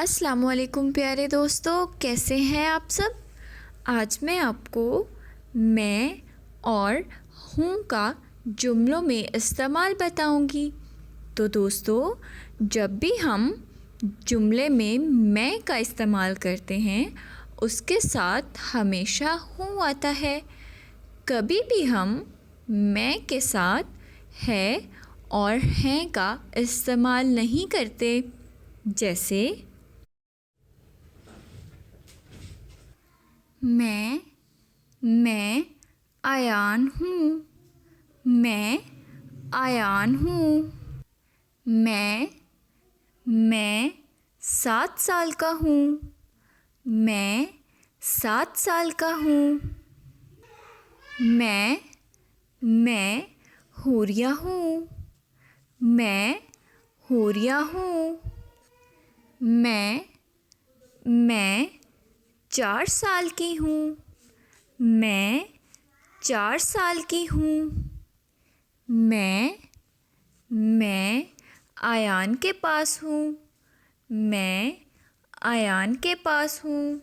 अस्सलामुअलैकुम प्यारे दोस्तों, कैसे हैं आप सब। आज मैं आपको मैं और हूँ का जुमलों में इस्तेमाल बताऊंगी। तो दोस्तों, जब भी हम जुमले में मैं का इस्तेमाल करते हैं उसके साथ हमेशा हूँ आता है। कभी भी हम मैं के साथ है और हैं का इस्तेमाल नहीं करते। जैसे मैं आयान हूँ, मैं आयान हूँ। मैं 7 साल का हूँ, मैं 7 साल का हूँ। मैं हुरिया हूँ, मैं हुरिया हूँ। मैं 4 साल की हूँ, मैं 4 साल की हूँ। मैं आयान के पास हूँ, मैं आयान के पास हूँ।